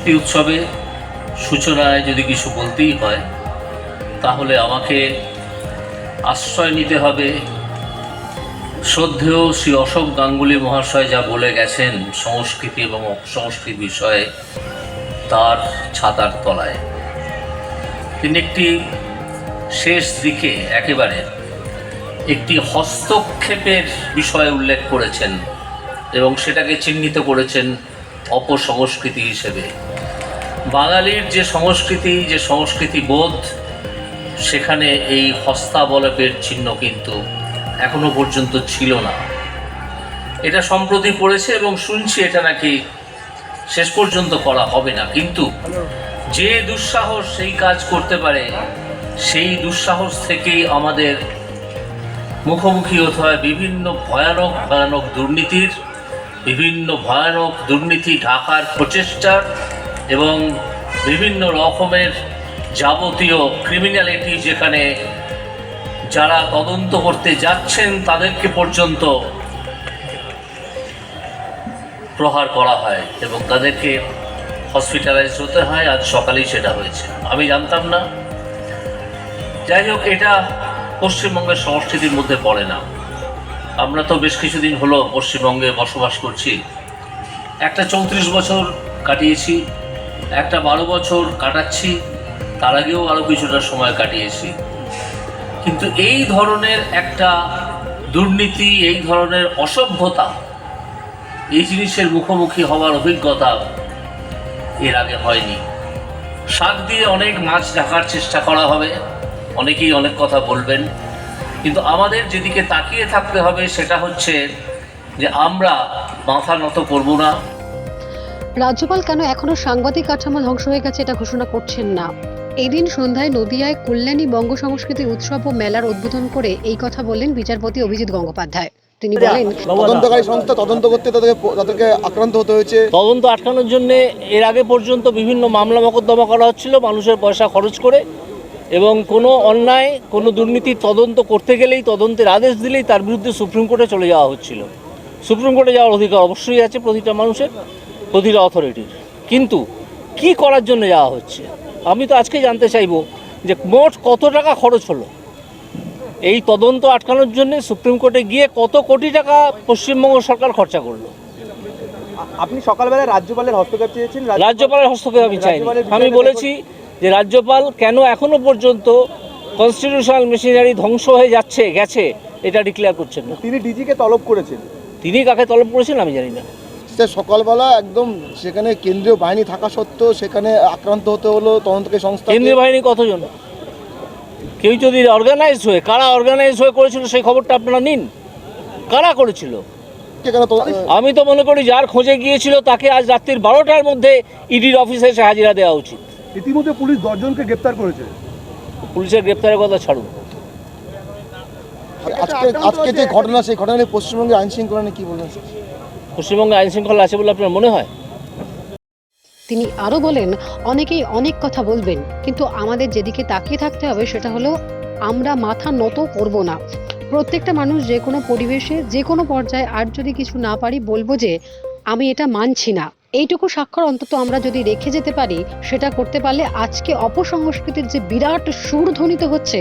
এই উৎসবে সূচনায় যদি কিছু বলতেই হয় তাহলে আমাকে আশ্রয় নিতে হবে শ্রদ্ধেয় শ্রী অশোক গাঙ্গুলি মহাশয় যা বলে গেছেন সংস্কৃতি এবং অপসংস্কৃতি বিষয়ে তার ছাতার তলায়। তিনি একটি শেষ দিকে একেবারে একটি হস্তক্ষেপের বিষয়ে উল্লেখ করেছেন এবং সেটাকে চিহ্নিত করেছেন অপসংস্কৃতি হিসেবে। বাঙালির যে সংস্কৃতি বোধ, সেখানে এই হস্তাবলপের চিহ্ন কিন্তু এখনো পর্যন্ত ছিল না। এটা সম্প্রতি পড়েছে এবং শুনছি এটা নাকি শেষ পর্যন্ত করা হবে না। কিন্তু যে দুঃসাহস সেই কাজ করতে পারে, সেই দুঃসাহস থেকেই আমাদের মুখোমুখি হতে হয় বিভিন্ন ভয়ানক দুর্নীতি ঢাকার প্রচেষ্টার এবং বিভিন্ন রকমের যাবতীয় ক্রিমিনালিটি, যেখানে যারা তদন্ত করতে যাচ্ছেন তাদেরকে পর্যন্ত প্রহার করা হয় এবং তাদেরকে হসপিটালাইজ হতে হয়। আজ সকালেই সেটা হয়েছে, আমি জানতাম না। যাই হোক, এটা পশ্চিমবঙ্গের সংস্কৃতির মধ্যে পড়ে না। আমরা তো বেশ কিছুদিন হলো পশ্চিমবঙ্গে বসবাস করছি। একটা 34 বছর কাটিয়েছি, একটা 12 বছর কাটাচ্ছি, তার আগেও আরও কিছুটা সময় কাটিয়েছি। কিন্তু এই ধরনের একটা দুর্নীতি, এই ধরনের অসভ্যতা, এই জিনিসের মুখোমুখি হওয়ার অভিজ্ঞতা এর আগে হয়নি। শাক দিয়ে অনেক মাছ ঢাকার চেষ্টা করা হবে, অনেকেই অনেক কথা বলবেন, কিন্তু আমাদের যেদিকে তাকিয়ে থাকতে হবে সেটা হচ্ছে যে আমরা মাথা নত করব না। রাজ্যপাল কেন এখনো সাংবাদিক কাঠামো ধ্বংস হয়ে গেছে এটা ঘোষণা করছেন না? এদিন সন্ধ্যায় নদিয়ায় কল্যাণী বঙ্গ সংস্কৃতি উৎসব ও মেলার উদ্বোধন করে এই কথা বললেন বিচারপতি অভিজিৎ গঙ্গোপাধ্যায়। তিনি বলেন, তদন্তকারী সংস্থা তদন্ত করতে তাদেরকে আক্রান্ত হতে হয়েছে। তদন্ত আটকানোর জন্য এর আগে পর্যন্ত বিভিন্ন মামলা মোকদ্দমা করা হচ্ছিল মানুষের পয়সা খরচ করে, এবং কোনো অন্যায়, কোনো দুর্নীতির তদন্ত করতে গেলেই, তদন্তের আদেশ দিলেই তার বিরুদ্ধে সুপ্রিম কোর্টে চলে যাওয়া হচ্ছিল। সুপ্রিম কোর্টে যাওয়ার অধিকার অবশ্যই আছে প্রতিটা মানুষের, প্রতিটা অথরিটির। কিন্তু কি করার জন্য যাওয়া হচ্ছে? আমি তো আজকে জানতে চাইব যে মোট কত টাকা খরচ হলো এই তদন্ত আটকানোর জন্য। সুপ্রিম কোর্টে গিয়ে কত কোটি টাকা পশ্চিমবঙ্গ সরকার খরচা করলো। আপনি সকালবেলায় রাজ্যপালের হস্তক্ষেপ চেয়েছেন। রাজ্যপালের হস্তক্ষেপ আমি চাইনি। আমি বলেছি যে রাজ্যপাল কেন এখনো পর্যন্ত কনস্টিটিউশনাল মেশিনারি ধ্বংস হয়ে গেছে এটা ডিক্লেয়ার করছেন না। তিনি ডিজিকে তলব করেছেন। তিনি কাকে তলব করেছেন আমি জানি না। সকালবেলা একদম সেখানে কেন্দ্রীয় বাহিনী থাকা সত্ত্বেও সেখানে আক্রান্ত হতে হলো তদন্তকারী সংস্থা। কেন্দ্রীয় বাহিনী কতজন? কেউ যদি কারা অর্গানাইজ হয়ে করেছিল সেই খবরটা আপনারা নিন। কারা করেছিল? আমি তো মনে করি যার খোঁজে গিয়েছিল তাকে আজ রাত্রির 12টার মধ্যে ইডির অফিসে এসে হাজিরা দেওয়া উচিত। ইতিমধ্যে পুলিশ 10 জনকে গ্রেপ্তার করেছে। পুলিশের গ্রেপ্তারের কথা ছাড়ুন। আজকে যে ঘটনা, সেই ঘটনা নিয়ে পশ্চিমবঙ্গের আইন শৃঙ্খলা নিয়ে কি বলবেন? পশ্চিমবঙ্গে আইন শৃঙ্খলা আছে বলে আপনার মনে হয়? তিনি আরো বলেন, অনেকেই অনেক কথা বলবেন, কিন্তু আমাদের যেদিকে তাকিয়ে থাকতে হবে সেটা হলো আমরা মাথা নত করব না। প্রত্যেকটা মানুষ যে কোনো পরিবেশে, যে কোনো পর্যায়ে, আর যদি কিছু না পারি বলবো যে আমি এটা মানছি না। এইটুকু স্বাক্ষর অন্তত আমরা যদি রেখে যেতে পারি, সেটা করতে পারলে আজকে অপসংস্কৃতির যে বিরাট সুর ধ্বনিত হচ্ছে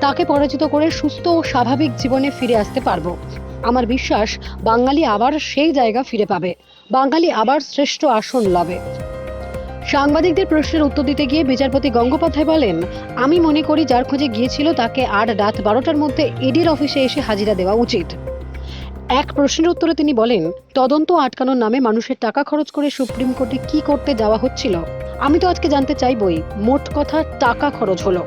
তাকে পরাজিত করে সুস্থ ও স্বাভাবিক জীবনে ফিরে আসতে পারবো। আমার বিশ্বাস বাঙালি আবার সেই জায়গা ফিরে পাবে, বাঙালি আবার শ্রেষ্ঠ আসন লবে। সাংবাদিকদের প্রশ্নের উত্তর দিতে গিয়ে বিচারপতি গঙ্গোপাধ্যায় বলেন, আমি মনে করি যার খোঁজে গিয়েছিল তাকে আর রাত 12টার মধ্যে ইডির অফিসে এসে হাজিরা দেওয়া উচিত। এক প্রশ্নের উত্তরে তিনি বলেন, তদন্ত আটকানোর নামে মানুষের টাকা খরচ করে সুপ্রিম কোর্টে কি করতে যাওয়া হচ্ছিল? আমি তো আজকে জানতে চাইবই, মোট কথা টাকা খরচ হলো।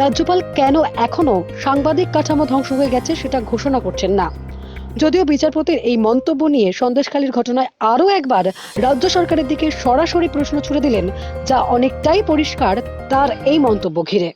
রাজ্যপাল কেন এখনো সাংবাদিক কাঠামো ধ্বংস হয়ে গেছে সেটা ঘোষণা করছেন না। যদিও বিচারপতির এই মন্তব্য নিয়ে সন্দেশখালীর ঘটনায় আরও একবার রাজ্য সরকারের দিকে সরাসরি প্রশ্ন ছুড়ে দিলেন, যা অনেকটাই পরিষ্কার তার এই মন্তব্য ঘিরে।